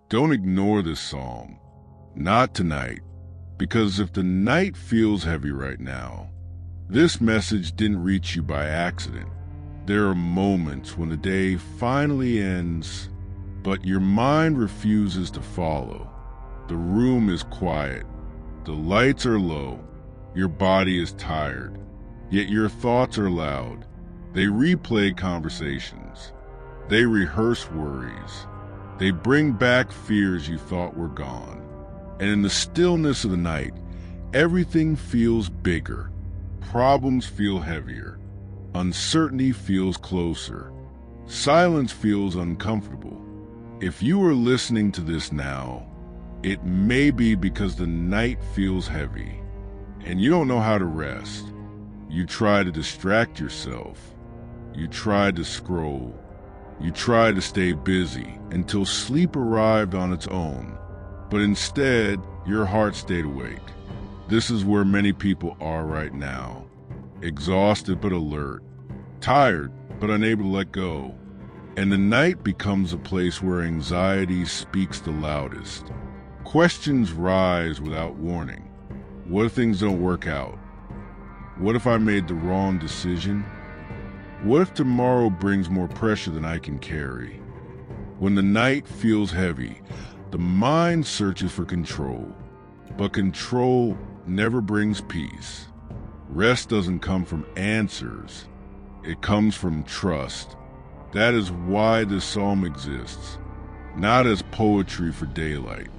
Don't ignore this psalm. Not tonight. Because if the night feels heavy right now, this message didn't reach you by accident. There are moments when the day finally ends, but your mind refuses to follow. The room is quiet. The lights are low. Your body is tired. Yet your thoughts are loud. They replay conversations. They rehearse worries. They bring back fears you thought were gone. And in the stillness of the night, everything feels bigger. Problems feel heavier. Uncertainty feels closer. Silence feels uncomfortable. If you are listening to this now, it may be because the night feels heavy and you don't know how to rest. You try to distract yourself. You try to scroll. You try to stay busy until sleep arrived on its own. But instead, your heart stayed awake. This is where many people are right now. Exhausted but alert. Tired but unable to let go. And the night becomes a place where anxiety speaks the loudest. Questions rise without warning. What if things don't work out? What if I made the wrong decision? What if tomorrow brings more pressure than I can carry? When the night feels heavy, the mind searches for control. But control never brings peace. Rest doesn't come from answers. It comes from trust. That is why this psalm exists. Not as poetry for daylight.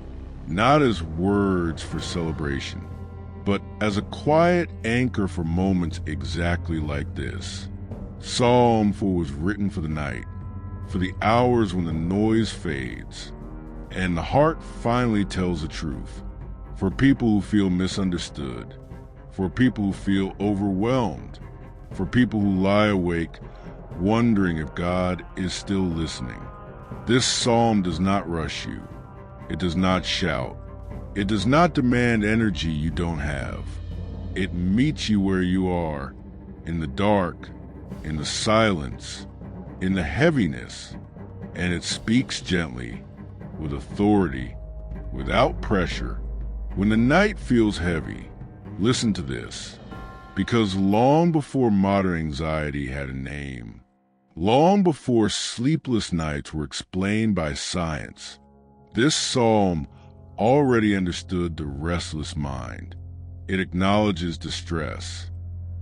Not as words for celebration. But as a quiet anchor for moments exactly like this. Psalm 4 was written for the night, for the hours when the noise fades, and the heart finally tells the truth, for people who feel misunderstood, for people who feel overwhelmed, for people who lie awake wondering if God is still listening. This psalm does not rush you. It does not shout. It does not demand energy you don't have. It meets you where you are, in the dark, in the silence, in the heaviness, and it speaks gently, with authority, without pressure. When the night feels heavy, listen to this, because long before modern anxiety had a name, long before sleepless nights were explained by science, this psalm already understood the restless mind. It acknowledges distress.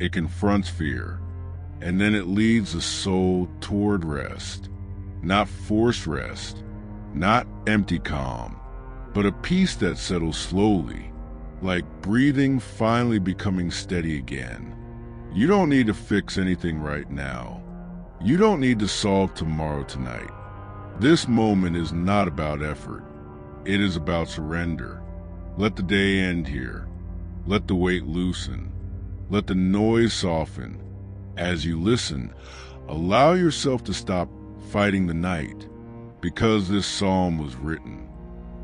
It confronts fear. And then it leads the soul toward rest. Not forced rest. Not empty calm. But a peace that settles slowly. Like breathing finally becoming steady again. You don't need to fix anything right now. You don't need to solve tomorrow tonight. This moment is not about effort. It is about surrender. Let the day end here. Let the weight loosen. Let the noise soften. As you listen, allow yourself to stop fighting the night, because this psalm was written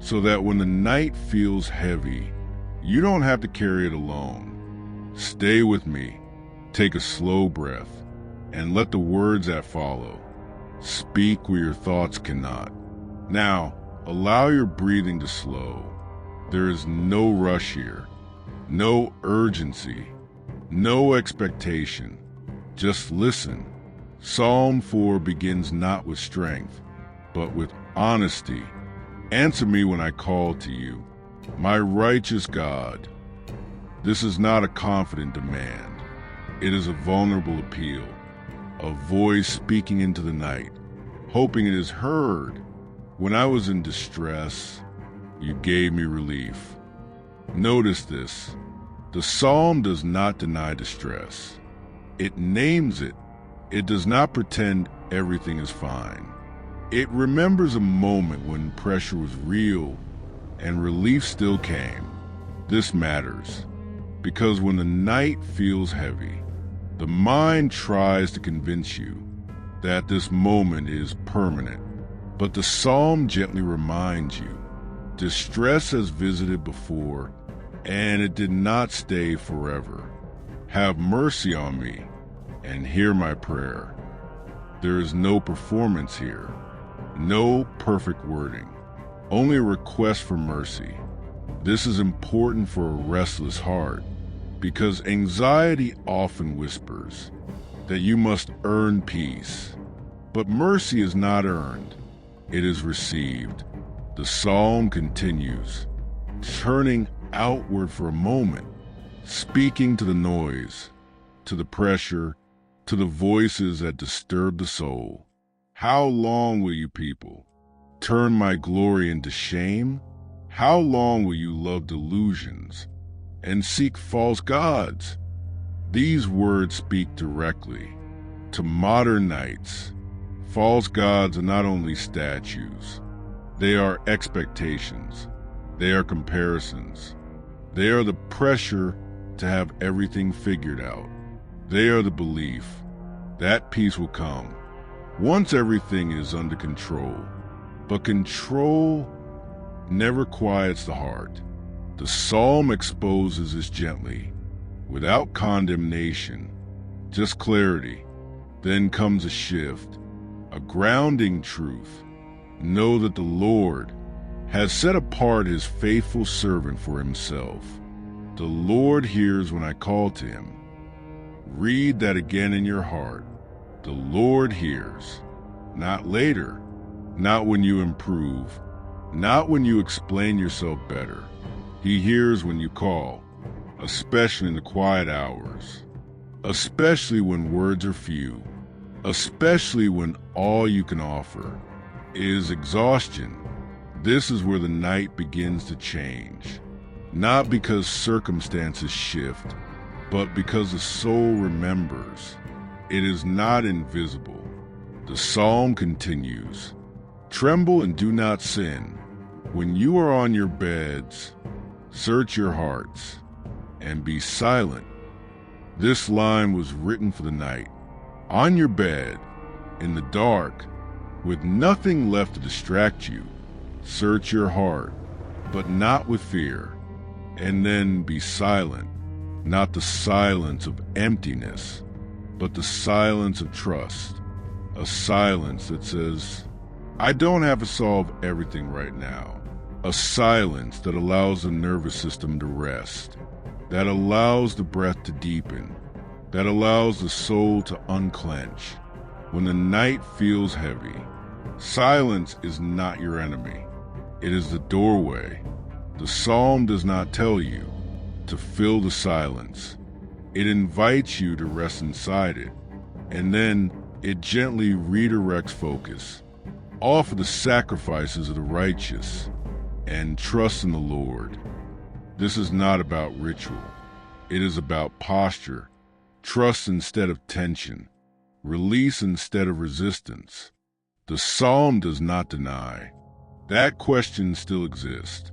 so that when the night feels heavy, you don't have to carry it alone. Stay with me. Take a slow breath and let the words that follow speak where your thoughts cannot. Now, allow your breathing to slow. There is no rush here, no urgency, no expectation. Just listen. Psalm 4 begins not with strength, but with honesty. Answer me when I call to you, my righteous God. This is not a confident demand. It is a vulnerable appeal, a voice speaking into the night, hoping it is heard. When I was in distress, you gave me relief. Notice this. The psalm does not deny distress. It names it. It does not pretend everything is fine. It remembers a moment when pressure was real and relief still came. This matters because when the night feels heavy, the mind tries to convince you that this moment is permanent. But the psalm gently reminds you, distress has visited before, and it did not stay forever. Have mercy on me, and hear my prayer. There is no performance here, no perfect wording, only a request for mercy. This is important for a restless heart because anxiety often whispers that you must earn peace. But mercy is not earned, it is received. The psalm continues, turning outward for a moment, speaking to the noise, to the pressure, to the voices that disturb the soul. How long will you people turn my glory into shame? How long will you love delusions and seek false gods? These words speak directly to modern nights. False gods are not only statues, they are expectations, they are comparisons, they are the pressure to have everything figured out. They are the belief that peace will come once everything is under control. But control never quiets the heart. The psalm exposes this gently, without condemnation, just clarity. Then comes a shift, a grounding truth. Know that the Lord has set apart his faithful servant for himself. The Lord hears when I call to him. Read that again in your heart. The Lord hears, not later, not when you improve, not when you explain yourself better. He hears when you call, especially in the quiet hours, especially when words are few, especially when all you can offer is exhaustion. This is where the night begins to change, not because circumstances shift, but because the soul remembers. It is not invisible. The psalm continues, tremble and do not sin. When you are on your beds, search your hearts and be silent. This line was written for the night. On your bed, in the dark, with nothing left to distract you, search your heart, but not with fear. And then be silent, not the silence of emptiness, but the silence of trust, a silence that says, I don't have to solve everything right now, a silence that allows the nervous system to rest, that allows the breath to deepen, that allows the soul to unclench. When the night feels heavy, silence is not your enemy. It is the doorway. The psalm does not tell you to fill the silence. It invites you to rest inside it, and then it gently redirects focus. Offer the sacrifices of the righteous and trust in the Lord. This is not about ritual. It is about posture, trust instead of tension, release instead of resistance. The psalm does not deny that questions still exist.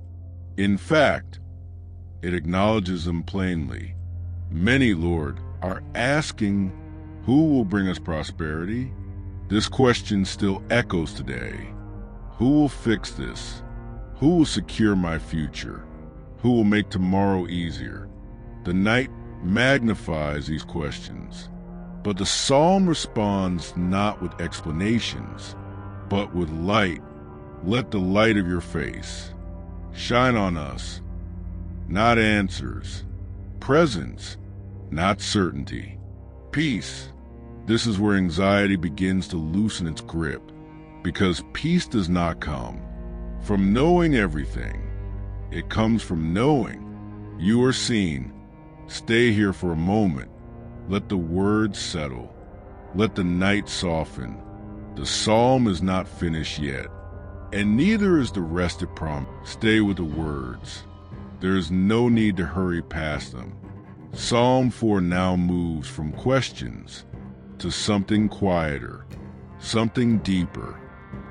In fact, it acknowledges them plainly. Many, Lord, are asking, who will bring us prosperity? This question still echoes today. Who will fix this? Who will secure my future? Who will make tomorrow easier? The night magnifies these questions, but the psalm responds not with explanations, but with light. Let the light of your face shine on us, not answers, presence, not certainty, peace. This is where anxiety begins to loosen its grip, because peace does not come from knowing everything. It comes from knowing you are seen. Stay here for a moment. Let the words settle. Let the night soften. The psalm is not finished yet, and neither is the rest it promised. Stay with the words. There is no need to hurry past them. Psalm 4 now moves from questions to something quieter, something deeper.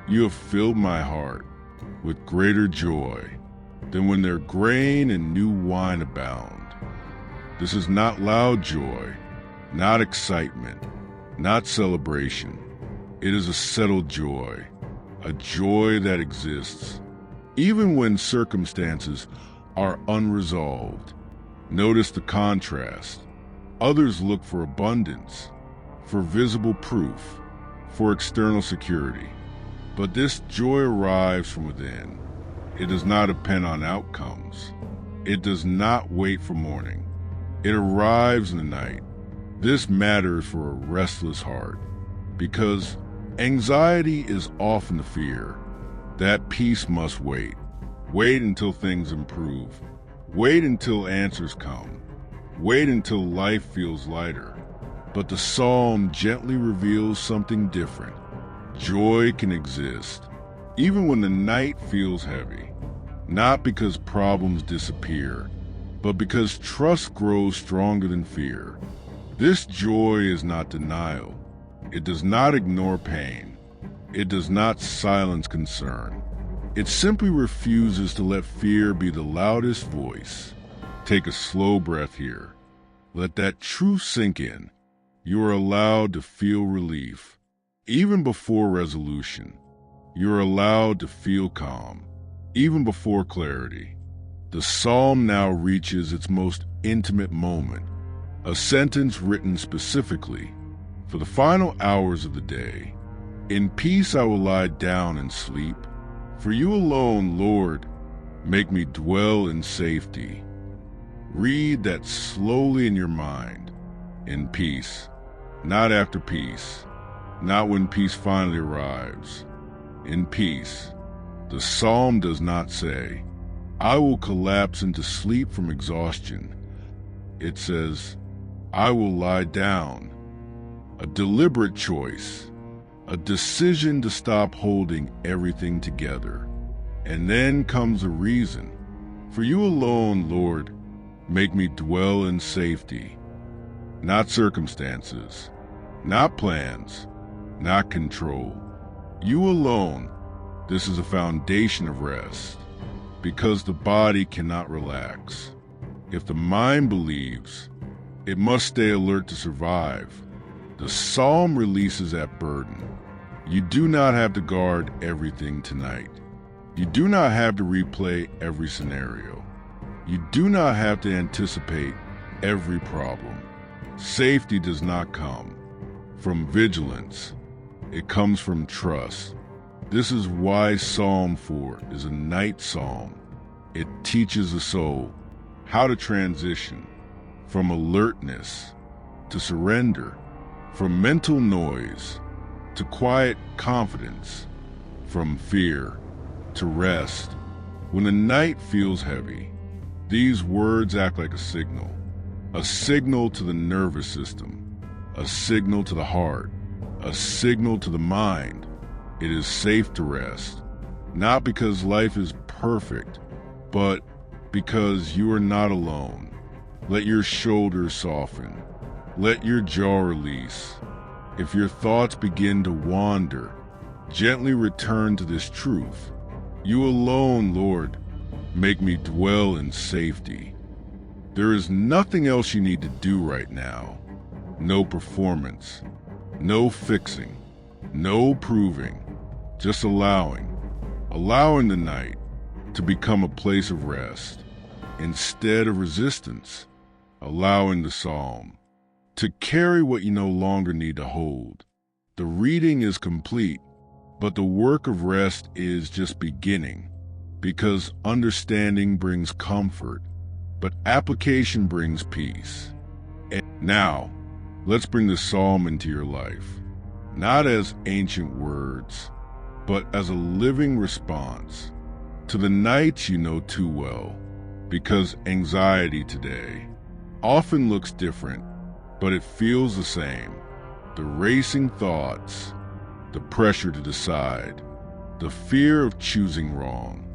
You have filled my heart with greater joy than when their grain and new wine abound. This is not loud joy, not excitement, not celebration. It is a settled joy, a joy that exists even when circumstances are unresolved. Notice the contrast. Others look for abundance, for visible proof, for external security. But this joy arrives from within. It does not depend on outcomes. It does not wait for morning. It arrives in the night. This matters for a restless heart because anxiety is often the fear. That peace must wait. Wait until things improve. Wait until answers come. Wait until life feels lighter. But the psalm gently reveals something different. Joy can exist, even when the night feels heavy, not because problems disappear, but because trust grows stronger than fear. This joy is not denial. It does not ignore pain. It does not silence concern. It simply refuses to let fear be the loudest voice. Take a slow breath here. Let that truth sink in. You are allowed to feel relief. Even before resolution, you are allowed to feel calm. Even before clarity. The psalm now reaches its most intimate moment. A sentence written specifically for the final hours of the day. In peace I will lie down and sleep. For you alone, Lord, make me dwell in safety. Read that slowly in your mind. In peace, not after peace, not when peace finally arrives. In peace, the psalm does not say, I will collapse into sleep from exhaustion. It says, I will lie down. A deliberate choice. A decision to stop holding everything together. And then comes a reason. For you alone, Lord, make me dwell in safety. Not circumstances, not plans, not control. You alone. This is a foundation of rest. Because the body cannot relax. If the mind believes, it must stay alert to survive. The psalm releases that burden. You do not have to guard everything tonight. You do not have to replay every scenario. You do not have to anticipate every problem. Safety does not come from vigilance. It comes from trust. This is why Psalm 4 is a night psalm. It teaches the soul how to transition from alertness to surrender, from mental noise to quiet confidence, from fear to rest. When the night feels heavy, these words act like a signal to the nervous system, a signal to the heart, a signal to the mind. It is safe to rest, not because life is perfect, but because you are not alone. Let your shoulders soften. Let your jaw release. If your thoughts begin to wander, gently return to this truth. You alone, Lord, make me dwell in safety. There is nothing else you need to do right now. No performance, no fixing, no proving, just allowing the night to become a place of rest instead of resistance, allowing the psalm to carry what you no longer need to hold. The reading is complete, but the work of rest is just beginning, because understanding brings comfort, but application brings peace. And now, let's bring the psalm into your life, not as ancient words, but as a living response to the nights you know too well, because anxiety today often looks different, but it feels the same. The racing thoughts, the pressure to decide, the fear of choosing wrong.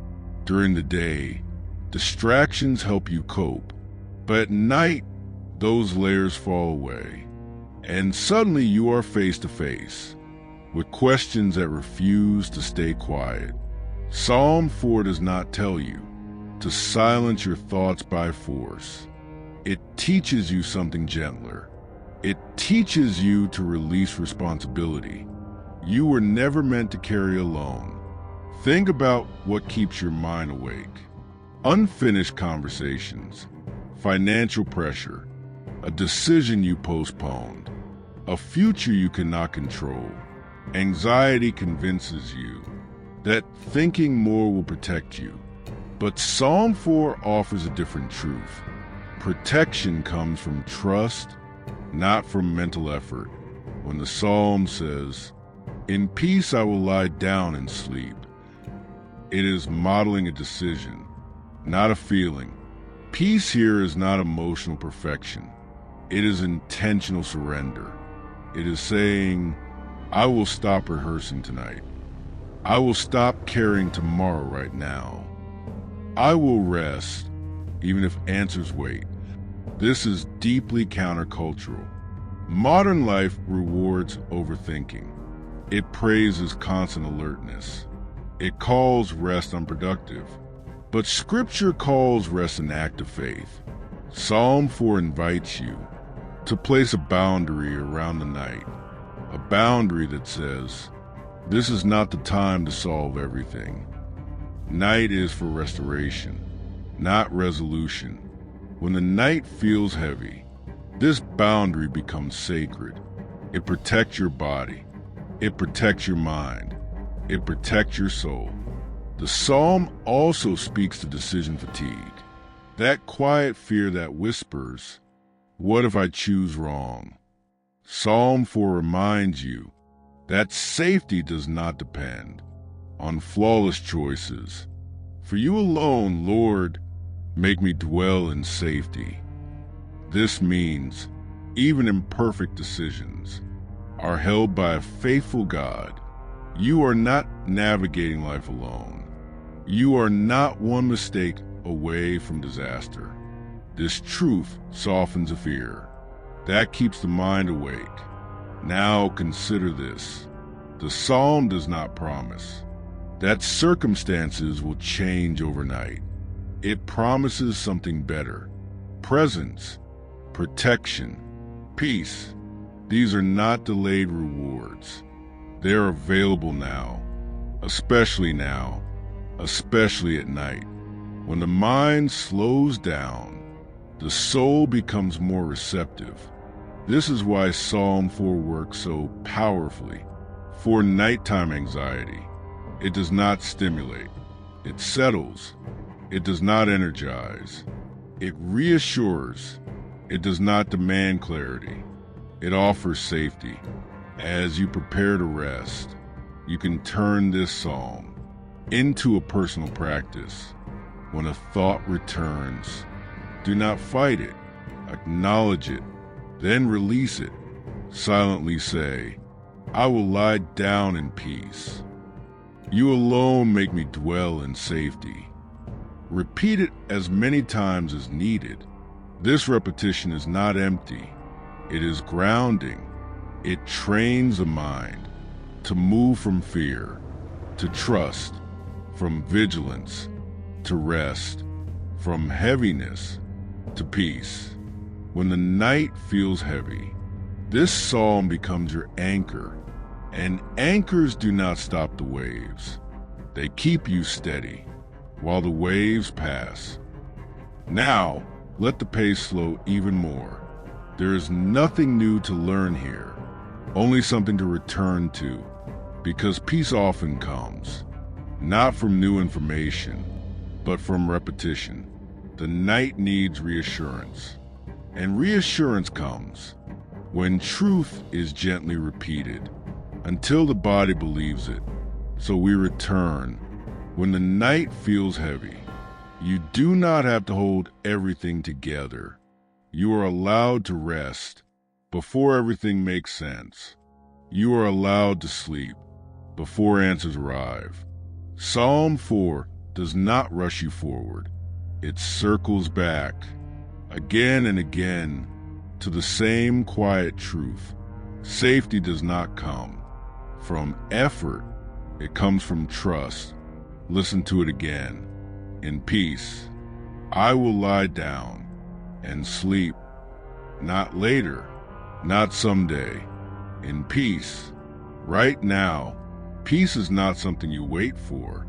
During the day, distractions help you cope, but at night, those layers fall away, and suddenly you are face to face with questions that refuse to stay quiet. Psalm 4 does not tell you to silence your thoughts by force. It teaches you something gentler. It teaches you to release responsibility. You were never meant to carry alone. Think about what keeps your mind awake. Unfinished conversations, financial pressure, a decision you postponed, a future you cannot control. Anxiety convinces you that thinking more will protect you, But Psalm 4 offers a different truth. Protection comes from trust, not from mental effort. When the psalm says, "In peace I will lie down and sleep," it is modeling a decision, not a feeling. Peace here is not emotional perfection. It is intentional surrender. It is saying, I will stop rehearsing tonight. I will stop caring tomorrow right now. I will rest, even if answers wait. This is deeply countercultural. Modern life rewards overthinking. It praises constant alertness. It calls rest unproductive. But Scripture calls rest an act of faith. Psalm 4 invites you to place a boundary around the night, a boundary that says, this is not the time to solve everything. Night is for restoration, not resolution. When the night feels heavy, this boundary becomes sacred. It protects your body. It protects your mind. It protects your soul. The psalm also speaks to decision fatigue, that quiet fear that whispers, what if I choose wrong? Psalm 4 reminds you that safety does not depend on flawless choices. For you alone, Lord, make me dwell in safety. This means even imperfect decisions are held by a faithful God. You are not navigating life alone. You are not one mistake away from disaster. This truth softens a fear. That keeps the mind awake. Now consider this. The psalm does not promise that circumstances will change overnight. It promises something better. Presence, protection, peace. These are not delayed rewards. They are available now, especially at night. When the mind slows down, the soul becomes more receptive. This is why Psalm 4 works so powerfully. For nighttime anxiety, it does not stimulate. It settles. It does not energize. It reassures. It does not demand clarity. It offers safety. As you prepare to rest, you can turn this psalm into a personal practice. When a thought returns, do not fight it. Acknowledge it, then release it. Silently say, I will lie down in peace. You alone make me dwell in safety. Repeat it as many times as needed. This repetition is not empty. It is grounding. It trains the mind to move from fear to trust, from vigilance to rest, from heaviness to peace. When the night feels heavy, this psalm becomes your anchor, and anchors do not stop the waves. They keep you steady while the waves pass. Now, let the pace slow even more. There is nothing new to learn here, only something to return to, because peace often comes, not from new information, but from repetition. The night needs reassurance, and reassurance comes when truth is gently repeated until the body believes it. So we return when the night feels heavy. You do not have to hold everything together. You are allowed to rest before everything makes sense. You are allowed to sleep before answers arrive. Psalm 4 does not rush you forward. It circles back again and again to the same quiet truth. Safety does not come from effort. It comes from trust. Listen to it again. In peace, I will lie down and sleep. Not later, not someday. In peace, right now. Peace is not something you wait for.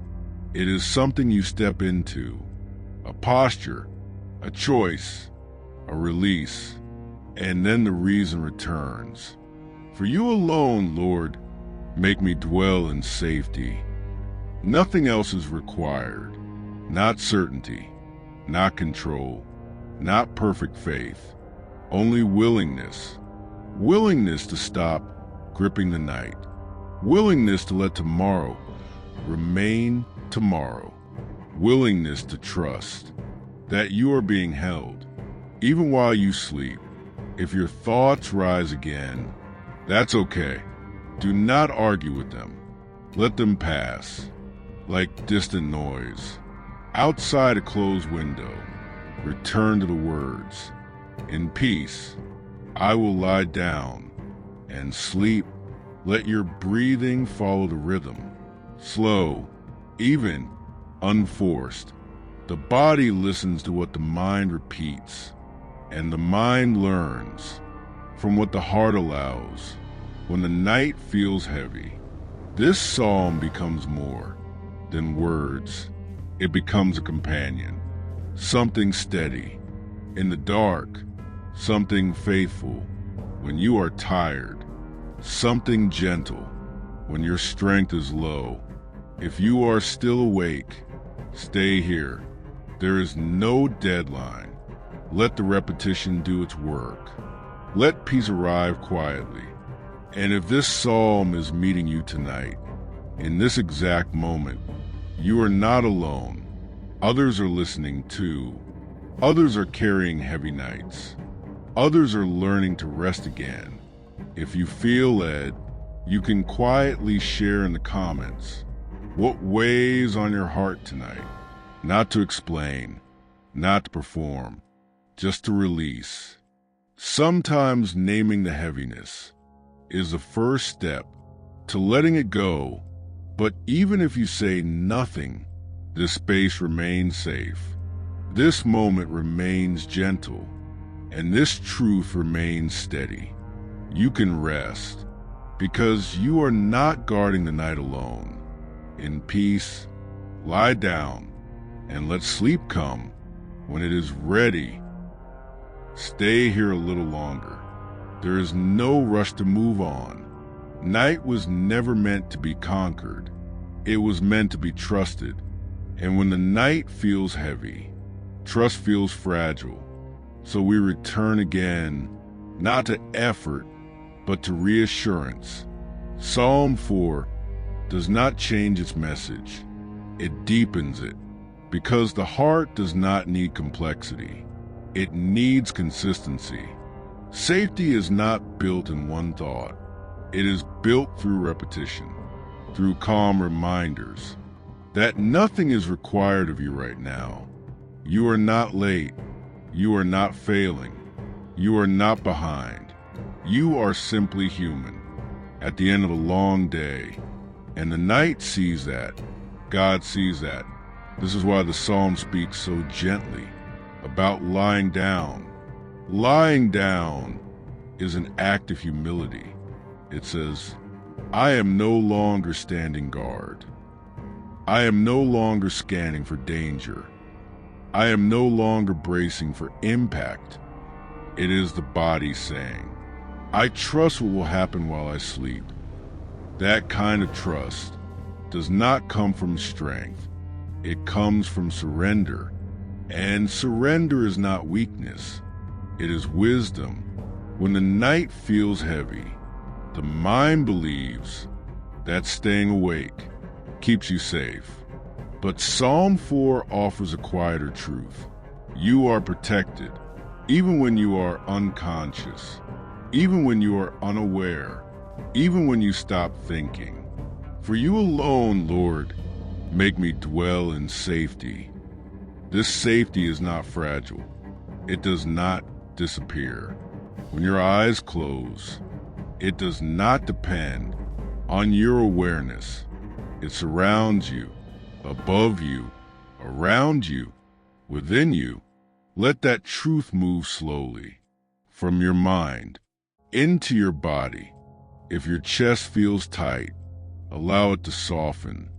It is something you step into. A posture, a choice, a release, and then the reason returns. For you alone, Lord, make me dwell in safety. Nothing else is required. Not certainty, not control, not perfect faith, only willingness. Willingness to stop gripping the night. Willingness to let tomorrow remain tomorrow. Willingness to trust that you are being held, even while you sleep. If your thoughts rise again, that's okay. Do not argue with them. Let them pass, like distant noise. Outside a closed window, return to the words. In peace, I will lie down and sleep. Let your breathing follow the rhythm. Slow, even, unforced. The body listens to what the mind repeats, and the mind learns from what the heart allows. When the night feels heavy, this psalm becomes more than words. It becomes a companion, something steady. In the dark, something faithful. When you are tired, something gentle. When your strength is low, if you are still awake, stay here. There is no deadline. Let the repetition do its work. Let peace arrive quietly. And if this psalm is meeting you tonight, in this exact moment, you are not alone. Others are listening too. Others are carrying heavy nights. Others are learning to rest again. If you feel led, you can quietly share in the comments what weighs on your heart tonight. Not to explain, not to perform, just to release. Sometimes naming the heaviness is the first step to letting it go. But even if you say nothing, this space remains safe. This moment remains gentle, and this truth remains steady. You can rest because you are not guarding the night alone. In peace, lie down and let sleep come when it is ready. Stay here a little longer. There is no rush to move on. Night was never meant to be conquered. It was meant to be trusted. And when the night feels heavy, trust feels fragile. So we return again, not to effort, but to reassurance. Psalm 4 does not change its message. It deepens it, because the heart does not need complexity. It needs consistency. Safety is not built in one thought. It is built through repetition, through calm reminders that nothing is required of you right now. You are not late. You are not failing. You are not behind. You are simply human at the end of a long day. And the night sees that. God sees that. This is why the psalm speaks so gently about lying down. Lying down is an act of humility. It says, I am no longer standing guard. I am no longer scanning for danger. I am no longer bracing for impact. It is the body saying, I trust what will happen while I sleep. That kind of trust does not come from strength. It comes from surrender. And surrender is not weakness. It is wisdom. When the night feels heavy, the mind believes that staying awake keeps you safe. But Psalm 4 offers a quieter truth. You are protected, even when you are unconscious, even when you are unaware, even when you stop thinking. For you alone, Lord, make me dwell in safety. This safety is not fragile. It does not disappear. When your eyes close, it does not depend on your awareness. It surrounds you, above you, around you, within you. Let that truth move slowly from your mind into your body. If your chest feels tight, allow it to soften.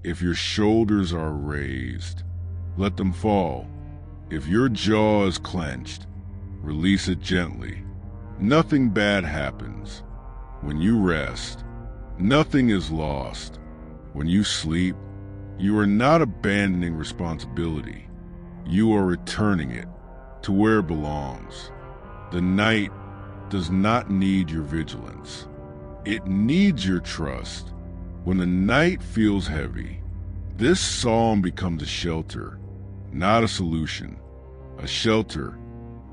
If your shoulders are raised, let them fall. If your jaw is clenched, release it gently. Nothing bad happens when you rest. Nothing is lost when you sleep. You are not abandoning responsibility. You are returning it to where it belongs. The night does not need your vigilance. It needs your trust. When the night feels heavy, this psalm becomes a shelter, not a solution. A shelter,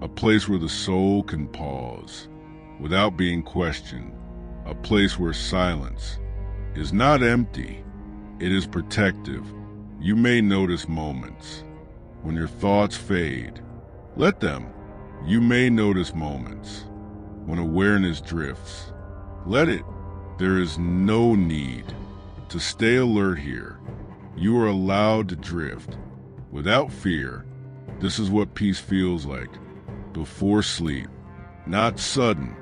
a place where the soul can pause without being questioned. A place where silence is not empty, it is protective. You may notice moments when your thoughts fade. Let them. You may notice moments when awareness drifts. Let it. There is no need to stay alert here. You are allowed to drift without fear. This is what peace feels like before sleep. Not sudden,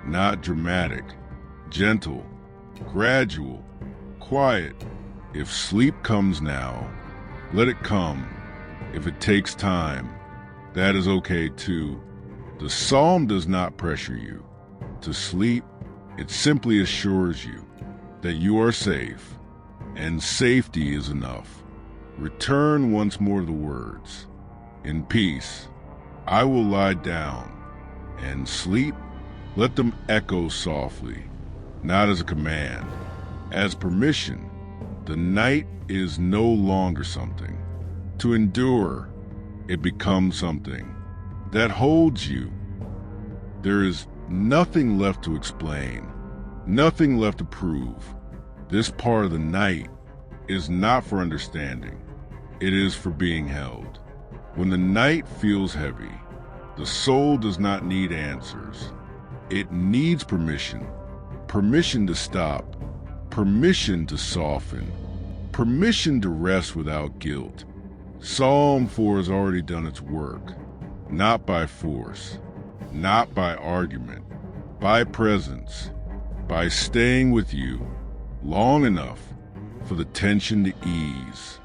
not dramatic, gentle, gradual, quiet. If sleep comes now, let it come. If it takes time, that is okay too. The psalm does not pressure you to sleep. It simply assures you that you are safe, and safety is enough. Return once more to the words. In peace, I will lie down and sleep. Let them echo softly, not as a command, as permission. The night is no longer something to endure. It becomes something that holds you. There is nothing left to explain, nothing left to prove. This part of the night is not for understanding. It is for being held. When the night feels heavy, the soul does not need answers. It needs permission. Permission to stop. Permission to soften. Permission to rest without guilt. Psalm 4 has already done its work, not by force, not by argument, by presence, by staying with you long enough for the tension to ease.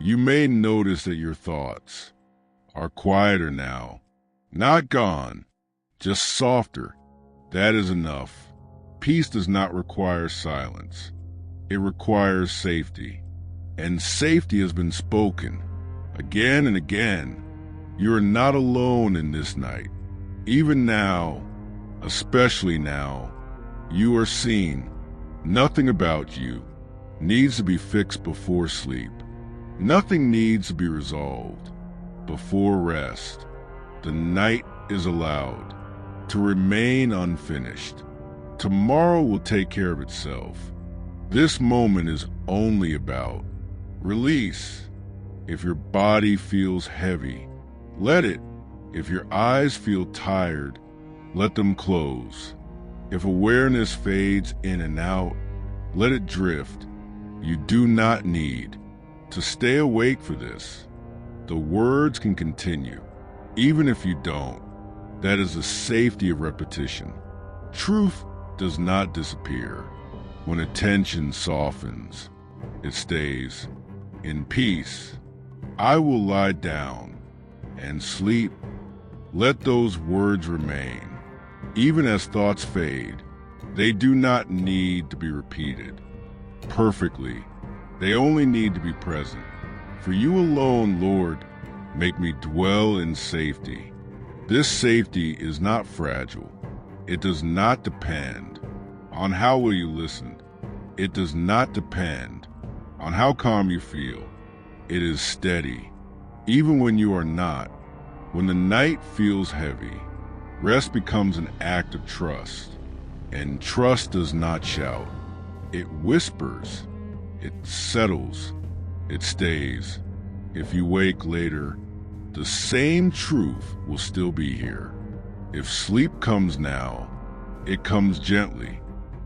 You may notice that your thoughts are quieter now, not gone, just softer. That is enough. Peace does not require silence. It requires safety. And safety has been spoken again and again. You are not alone in this night. Even now, especially now, you are seen. Nothing about you needs to be fixed before sleep. Nothing needs to be resolved before rest. The night is allowed to remain unfinished. Tomorrow will take care of itself. This moment is only about release. If your body feels heavy, let it. If your eyes feel tired, let them close. If awareness fades in and out, let it drift. You do not need to stay awake for this. The words can continue, even if you don't. That is the safety of repetition. Truth does not disappear. When attention softens, it stays. In peace, I will lie down and sleep. Let those words remain. Even as thoughts fade, they do not need to be repeated perfectly. They only need to be present. For you alone, Lord, make me dwell in safety. This safety is not fragile. It does not depend on how well you listen. It does not depend on how calm you feel. It is steady, even when you are not. When the night feels heavy, rest becomes an act of trust. And trust does not shout. It whispers. It settles. It stays. If you wake later, the same truth will still be here. If sleep comes now, it comes gently.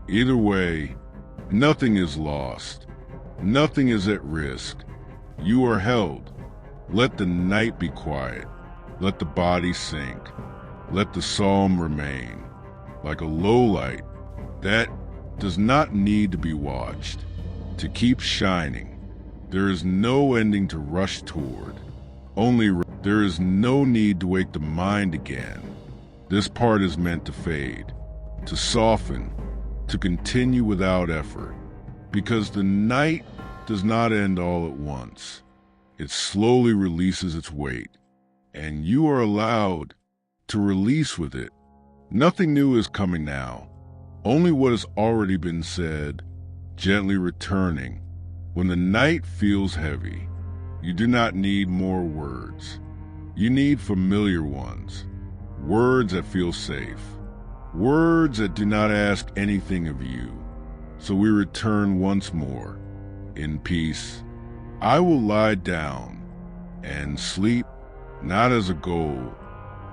Either way, nothing is lost. Nothing is at risk. You are held. Let the night be quiet. Let the body sink. Let the psalm remain. Like a low light that does not need to be watched, to keep shining. There is no ending to rush toward. There is no need to wake the mind again. This part is meant to fade, to soften, to continue without effort. Because the night does not end all at once. It slowly releases its weight, and you are allowed to release with it. Nothing new is coming now, only what has already been said, gently returning. When the night feels heavy, you do not need more words. You need familiar ones, words that feel safe, words that do not ask anything of you. So we return once more, in peace. I will lie down and sleep, not as a goal,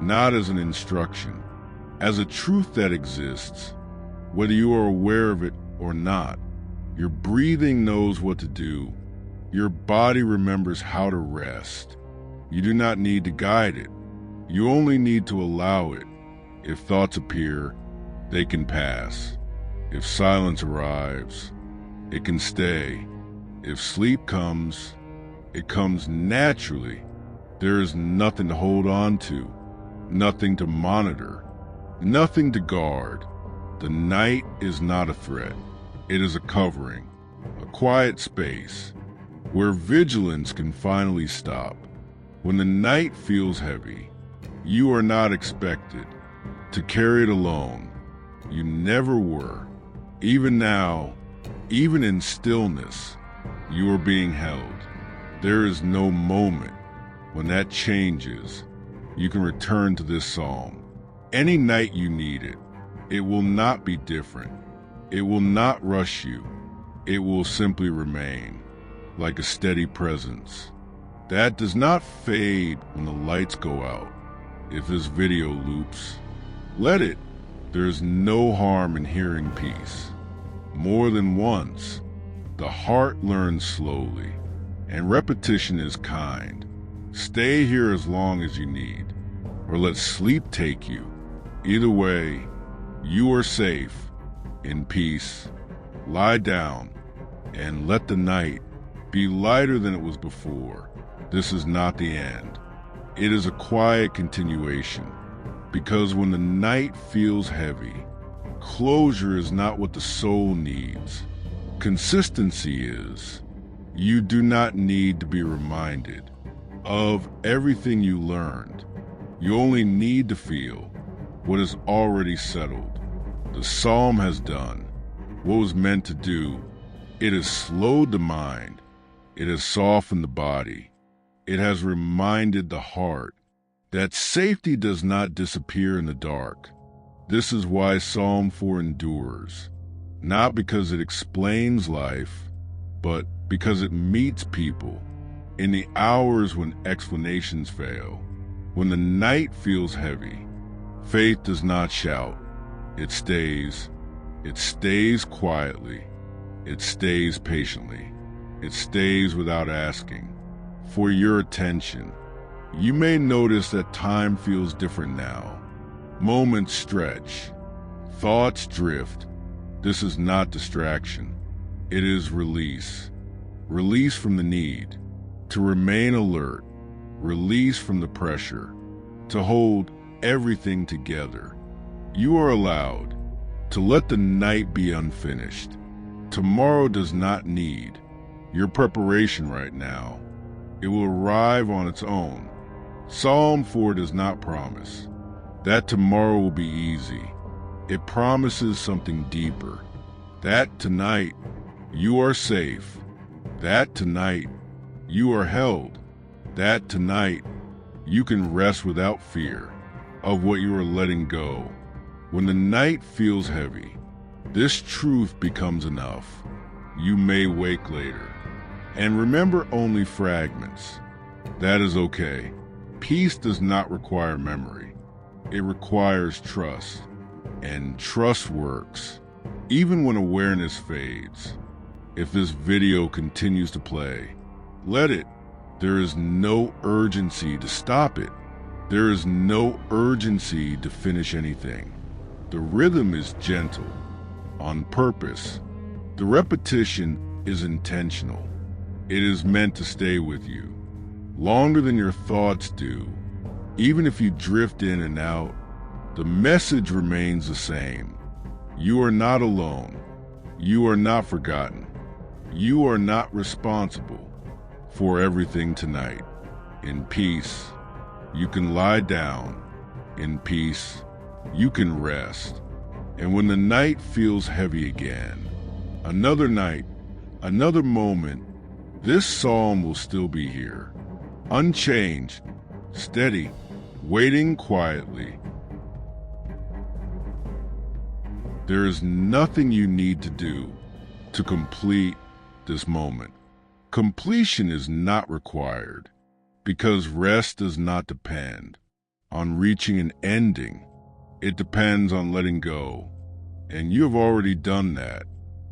not as an instruction, as a truth that exists, whether you are aware of it or not. Your breathing knows what to do. Your body remembers how to rest. You do not need to guide it. You only need to allow it. If thoughts appear, they can pass. If silence arrives, it can stay. If sleep comes, it comes naturally. There is nothing to hold on to, nothing to monitor, nothing to guard. The night is not a threat. It is a covering, a quiet space where vigilance can finally stop. When the night feels heavy, you are not expected to carry it alone. You never were. Even now, even in stillness, you are being held. There is no moment when that changes. You can return to this psalm any night you need it. It will not be different. It will not rush you. It will simply remain like a steady presence that does not fade when the lights go out. If this video loops, let it. There is no harm in hearing peace. More than once, the heart learns slowly, and repetition is kind. Stay here as long as you need, or let sleep take you. Either way, you are safe, in peace. Lie down, and let the night be lighter than it was before. This is not the end. It is a quiet continuation, because when the night feels heavy, closure is not what the soul needs. Consistency is. You do not need to be reminded of everything you learned. You only need to feel what is already settled. The psalm has done what was meant to do. It has slowed the mind. It has softened the body. It has reminded the heart that safety does not disappear in the dark. This is why Psalm 4 endures, not because it explains life, but because it meets people in the hours when explanations fail. When the night feels heavy, faith does not shout. It stays. It stays quietly. It stays patiently. It stays without asking for your attention. You may notice that time feels different now. Moments stretch. Thoughts drift. This is not distraction. It is release. Release from the need to remain alert. Release from the pressure to hold everything together. You are allowed to let the night be unfinished. Tomorrow does not need your preparation right now. It will arrive on its own. Psalm 4 does not promise that tomorrow will be easy. It promises something deeper. That tonight you are safe. That tonight you are held. That tonight you can rest without fear of what you are letting go. When the night feels heavy, this truth becomes enough. You may wake later and remember only fragments. That is okay. Peace does not require memory. It requires trust. And trust works, even when awareness fades. If this video continues to play, let it. There is no urgency to stop it. There is no urgency to finish anything. The rhythm is gentle, on purpose. The repetition is intentional. It is meant to stay with you longer than your thoughts do. Even if you drift in and out, the message remains the same. You are not alone. You are not forgotten. You are not responsible for everything tonight. In peace, you can lie down. In peace, you can rest. And when the night feels heavy again, another night, another moment, this psalm will still be here, unchanged, steady, waiting quietly. There is nothing you need to do to complete this moment. Completion is not required because rest does not depend on reaching an ending. It depends on letting go. And you have already done that,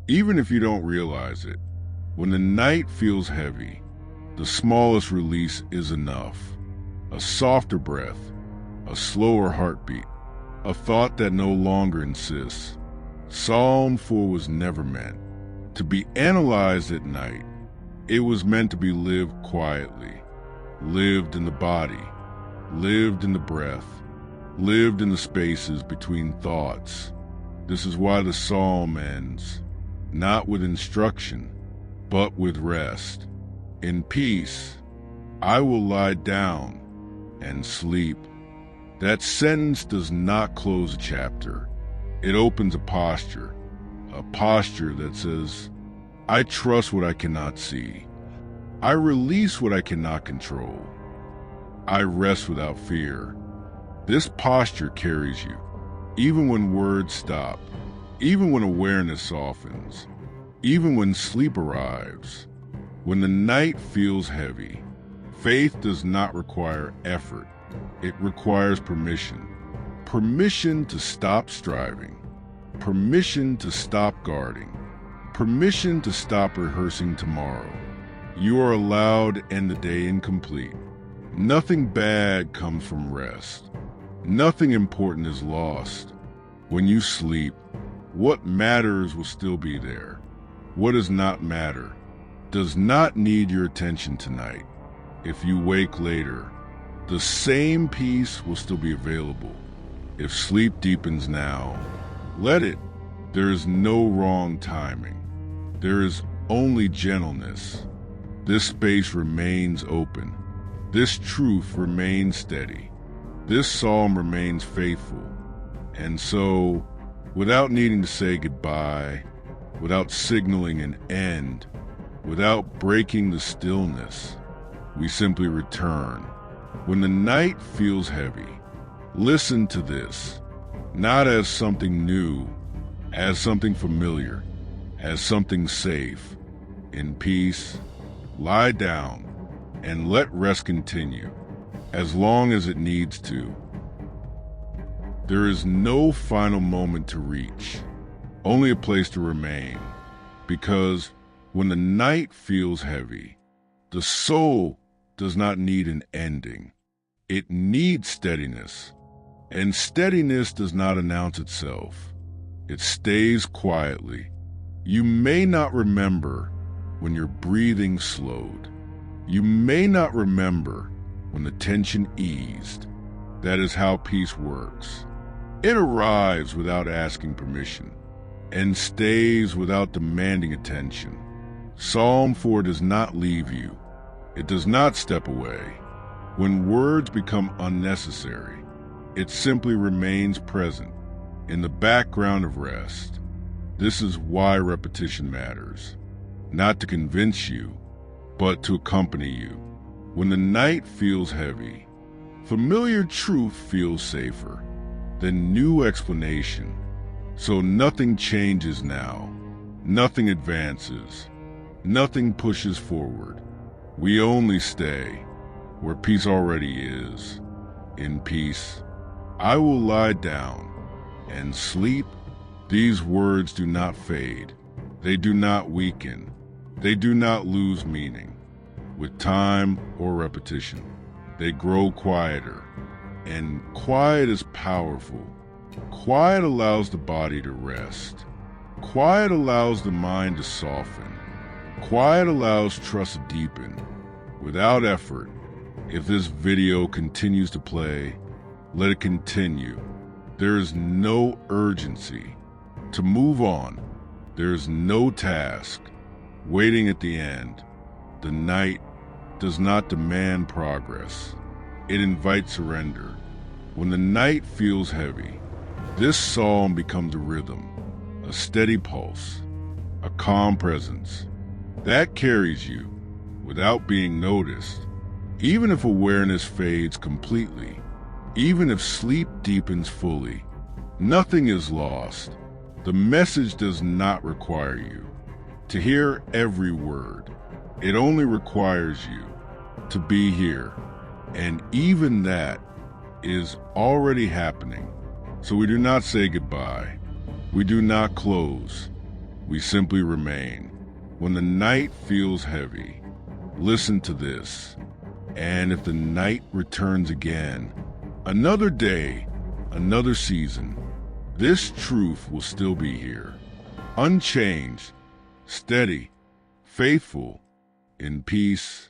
even if you don't realize it. When the night feels heavy, the smallest release is enough. A softer breath, a slower heartbeat, a thought that no longer insists. Psalm 4 was never meant to be analyzed at night. It was meant to be lived quietly, lived in the body, lived in the breath, lived in the spaces between thoughts. This is why the psalm ends, not with instruction, but with rest. In peace, I will lie down and sleep. That sentence does not close a chapter. It opens a posture that says, I trust what I cannot see. I release what I cannot control. I rest without fear. This posture carries you, even when words stop, even when awareness softens, even when sleep arrives. When the night feels heavy, faith does not require effort. It requires permission. Permission to stop striving. Permission to stop guarding. Permission to stop rehearsing tomorrow. You are allowed to end the day incomplete. Nothing bad comes from rest. Nothing important is lost. When you sleep, what matters will still be there. What does not matter does not need your attention tonight. If you wake later, the same peace will still be available. If sleep deepens now, let it. There is no wrong timing. There is only gentleness. This space remains open. This truth remains steady. This psalm remains faithful. And so, without needing to say goodbye, without signaling an end, without breaking the stillness, we simply return. When the night feels heavy, listen to this, not as something new, as something familiar, as something safe. In peace, lie down and let rest continue, as long as it needs to. There is no final moment to reach, only a place to remain, because when the night feels heavy, the soul does not need an ending. It needs steadiness, and steadiness does not announce itself. It stays quietly. You may not remember when your breathing slowed. You may not remember when the tension eased. That is how peace works. It arrives without asking permission and stays without demanding attention. Psalm 4 does not leave you. It does not step away. When words become unnecessary, it simply remains present in the background of rest. This is why repetition matters, not to convince you, but to accompany you. When the night feels heavy, familiar truth feels safer than new explanation. So nothing changes now, nothing advances, nothing pushes forward. We only stay where peace already is. In peace, I will lie down and sleep. These words do not fade. They do not weaken. They do not lose meaning with time or repetition. They grow quieter, and quiet is powerful. Quiet allows the body to rest. Quiet allows the mind to soften. Quiet allows trust to deepen. Without effort, if this video continues to play, let it continue. There is no urgency to move on. There is no task, waiting at the end. The night does not demand progress. It invites surrender. When the night feels heavy, this psalm becomes a rhythm, a steady pulse, a calm presence that carries you without being noticed. Even if awareness fades completely, even if sleep deepens fully, nothing is lost. The message does not require you to hear every word. It only requires you to be here. And even that is already happening. So we do not say goodbye. We do not close. We simply remain. When the night feels heavy, listen to this. And if the night returns again, another day, another season, this truth will still be here, unchanged, steady, faithful, in peace,